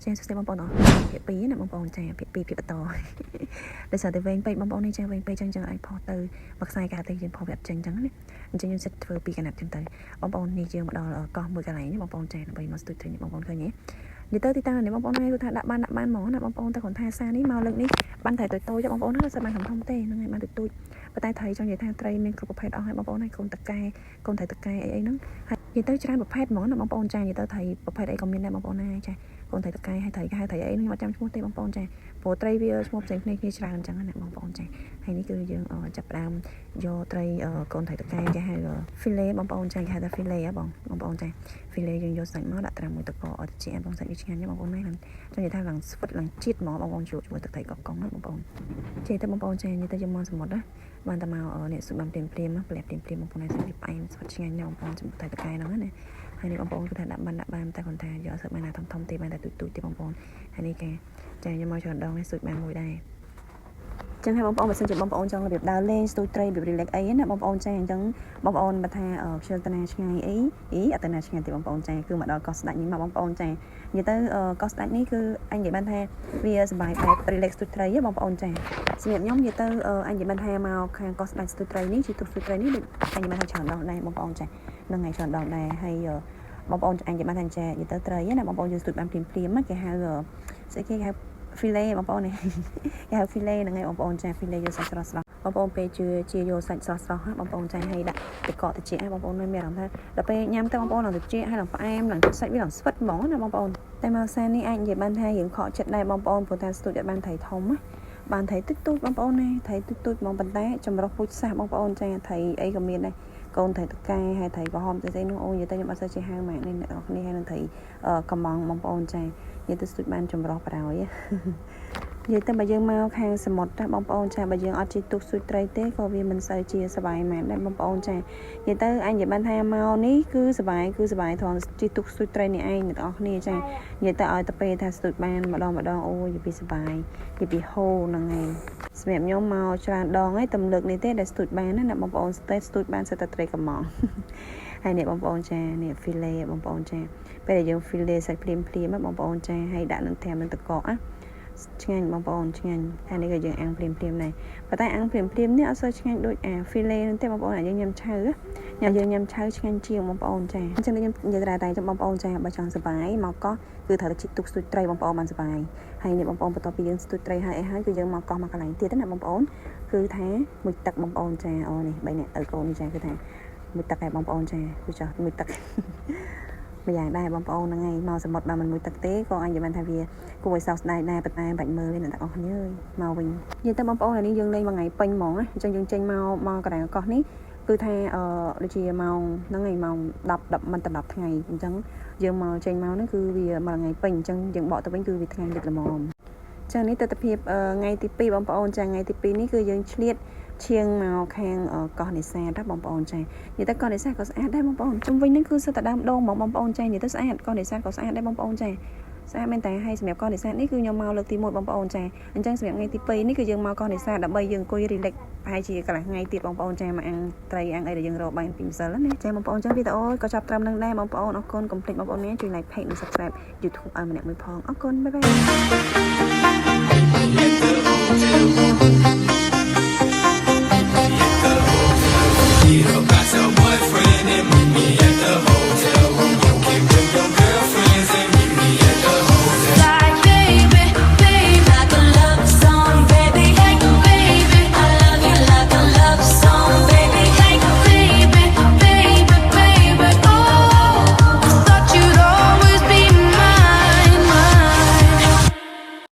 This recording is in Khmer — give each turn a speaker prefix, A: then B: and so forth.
A: ចាសួស្តីបងប្អូនអរភាគ2ណាបងប្អូនចាភាគ2ភាគបន្តដោយសារតែវែងពេកបងប្អូននេះចាវែងពេកចឹងអាចផុសទៅមកខ្សែកាទៅយើងផុសវាអត់ចឹងចឹងណាអញ្ចឹងយើងសិតធ្វើ2កណាត់ចឹងទៅបងប្អូននេះយើងមកដល់កោះមួយកន្លែងនេះបងប្អូនចាដើម្បីមកស្ទូចឃើញបងប្អូនឃើញទេនិយាយទៅទីតាំងនេះបងប្អូនគេថាដាក់បានហ្មងណាបងប្អូនតែគ្រាន់ថាសារនេះមកលើកនេះបានតែតូចបងប្អូនណាសិតបានធំទេហ្នឹងហើយបានតូចប៉ុន្តែត្រីចង់និយាយថាត្រីមានគ្រប់ប្រភេទអស់ហើយបងប្អូនហើយកូនតកែកូនត្រីតកែអីហ្នឹងហើយនិយាយទៅច្រើនប្រភេទហ្មងណាបងប្អូនចានិយាយទៅត្រីប្រភេទអីក៏មានដែរបងប្អូនណាចាកូនត្រីតកែហើយត្រីគេហៅត្រីអីហ្នឹងមកចាំឈ្មោះទេបងប្អូនចាព្រោះត្រីវាឈ្មោះផ្សេងគ្នាច្រើនអញ្ចឹងណាបងប្អូនចាហើយនេះគឺយើងចាប់ផ្ដើមយកត្រីកូនត្រីតកែគេហៅ filet បងប្អូនចាគេហៅថា filet ហ៎បងប្អូនចា filet យើងយកសាច់មកដាក់ត្រាំមួយទឹកកកឲ្យត្រជាក់បងសាច់វាឆ្ងាញ់ណាបងប្អូនណាចង់និយាយថាឡើងស្វិតឡើងជាតិហ្មងបងប្អូនជួយជាមួយទឹកត្រីកកុងណាបងប្អូនចេះតែបងប្អូនចានិយាយទៅយើងមកសមុទ្រណាបានតែមកនេះស៊ុបបានព្រាមៗប្រឡែបព្រាមៗបងប្អូនឲ្យសាច់វាផ្អែមស្វិតឆ្ងាញ់ណាបងប្អូនជាមួយត្រីតកែហ្នឹងណាហើយនេះបងប្អូនគឺថាដាក់បានតែគាត់ថាយកស៊ុបបានណាធំទេបានតែទូចទេបងប្អូនហើយនេះគេចាខ្ញុំមកច្រើនដងនេះស៊ុបបានមួយដែរចឹងហើយបងប្អូនបើសិនជាបងប្អូនចង់របៀបដើរលេងស្ទូចត្រីរបៀប relax អីណាបងប្អូនចាអញ្ចឹងបងប្អូនបើថាខ្ជិលតាណាឆ្ងាយអីអត់តាណាឆ្ងាយទេបងប្អូនចាគឺមកដល់កោះស្ដាច់នេះមកបងប្អូនចានិយាយទៅកោះស្ដាច់នេះគឺអញនិយាយបានថាវាសប្បាយបែប relax ស្ទូចត្រីហ៎បងប្អូនចាសម្រាប់ខ្ញុំនិយាយទៅអញនិយាយបានថាមកខាងកោះស្ដាច់ស្ទូចត្រីនេះជាទូកស្ទូចត្រីនេះដូចអញនិយាយបានថាច្រើនដងដែរបងប្អូនចានឹងថ្ងៃច្រើនដងដែរហើយបងប្អូនអញនិយាយបានថាចានិយាយទៅត្រីណាបងប្អូនយើងស្ទូចបានព្រាមគេហៅស្អីគេហៅfilet បងប្អូននេះគេហៅ filet ហ្នឹងហើយបងប្អូនចា filet យកសាច់ស្រស់បងប្អូនពេលជាយកសាច់ស្រស់បងប្អូនចាឲ្យដាក់ទឹកកកត្រជាក់បងប្អូនមានអារម្មណ៍ថាដល់ពេលញ៉ាំទៅបងប្អូនឡើងត្រជាក់ហើយឡើងផ្អែមឡើងសាច់វាឡើងស្វិតហ្មងណាបងប្អូនតែមកសាននេះអាចនិយាយបានថាយើងខកចិត្តដែរបងប្អូនព្រោះថាស្ទូចអត់បានត្រីធំណាបានត្រីទូចបងប្អូនណាត្រីទូចហ្មងប៉ុន្តែចម្រុះពូជសាសបងប្អូនចាត្រីអីក៏មានដែរកូនត្រីតកែហើយត្រីក្រហមស្អីនោះអូនិយាយទៅខ្ញុំអត់សូវចេះហៅម៉ាក់នេះអ្នកនរគ្នាហើយនឹងត្រីកំងបងប្អូនចានិយាយទៅស្ទូចបានចម្រុះប្រហើយនិយាយទៅបើយើងមកខាងសមុទ្របងប្អូនចាបើយើងអត់ជិះទូកស្ទូចត្រីទេក៏វាមិនសូវជាសប្បាយមែនដែរបងប្អូនចានិយាយទៅអញនិយាយបានថាមកនេះគឺសប្បាយត្រង់ជិះទូកស្ទូចត្រីនេះឯងអ្នកនរគ្នាចានិយាយទៅឲ្យទៅពេលថាស្ទូចបានម្ដងអូយនិយាយពីសប្បាយនិយាយពីហូរហ្នឹងឯងសម្រាប់ខ្ញុំមកច្រើនដងហើយទំលើកនេះទេដែលស្ទូចបានណាបងប្អូនស្ទូចបានសិតតែត្រីកំងហើយនេះបងប្អូនចានេះ filet បងប្អូនចាពេលដែលយើង filet សាច់ភ្លាមបងប្អូនចាហើយដាក់នឹងត្រាំនឹងទឹកកកឆ្ងាញ់បងប្អូនឆ្ងាញ់ហើយនេះក៏យើងអាំងភ្លាមដែរប៉ុន្តែអាំងភ្លាមនេះអត់សូវឆ្ងាញ់ដូចអា filet ហ្នឹងទេបងប្អូនយើងញ៉ាំឆៅយើងញ៉ាំឆៅឆ្ងាញ់ជាងបងប្អូនចាអញ្ចឹងខ្ញុំនិយាយតែចាំបងប្អូនចាបើចង់សប្បាយមកកោះគឺត្រូវតែជីកទុកស្ទូចត្រីបងប្អូនបានសប្បាយហើយនេះបងប្អូនបន្ទាប់ពីយើងស្ទូចត្រីហើយគឺយើងមកកោះមកកន្លែងទៀតណាបងប្អូនគឺថាមួយទឹកបងប្អូនចាអូនេះ3នាក់ឪកូននេះចាគឺថាមួយទឹកឯងបងប្អូនចាគឺចោះមួយទឹកម្យ៉ាងដែរបងប្អូនហ្នឹងហើយមកសមុទ្របើមិនមួយទឹកទេក៏អញនិយាយបានថាវាគួរឲ្យសោកស្ដាយដែរប៉ុន្តែបាច់មើលទេអ្នកទាំងអស់គ្នាអើយមកវិញនិយាយទៅបងប្អូននេះយើងលេងមួយថ្ងៃពេញហ្មងណាអញ្ចឹងយើងចេញមកកន្លែងកោះនេះគឺថាដូចជាម៉ោងហ្នឹងហើយម៉ោង10មិនដល់10ថ្ងៃអញ្ចឹងយើងមកចេញមកហ្នឹងគឺវាមួយថ្ងៃពេញអញ្ចឹងយើងបកទៅវិញគឺវាថ្ងៃលិចល្មមចានេះទស្សនវិជ្ជាថ្ងៃទី2បងប្អូនចាថ្ងៃទី2នេះគឺយើងឆ្លៀតឈៀងមកខាងកោះនេសាទបងប្អូនចានិយាយទៅកោះនេសាទក៏ស្អាតដែរបងប្អូនជុំវិញហ្នឹងគឺសិតតែដើមដូងហ្មងបងប្អូនចានិយាយទៅស្អាតកោះនេសាទក៏ស្អាតដែរបងប្អូនចាស្អាតមែនតែហើយសម្រាប់កោះនេសាទនេះគឺខ្ញុំមកលើកទី1បងប្អូនចាអញ្ចឹងសម្រាប់ថ្ងៃទី2នេះគឺយើងមកកោះនេសាទដើម្បីយើងអង្គុយ relax ប្រហែលជាកន្លះថ្ងៃទៀតបងប្អូនចាមកអាំងត្រីអាំងអីដែលយើងរកបានពីម្សិលណាចាបងប្អូនចឹងវីដេអូក៏ចាប់ត្រឹមនឹងដែរបងប្អូនអរគុណកុំភ្លេចបងប្អូនជួយ like page និង subscribe YouTube ឲ្យម្នាក់មួយផងអរគុណបាយបាយ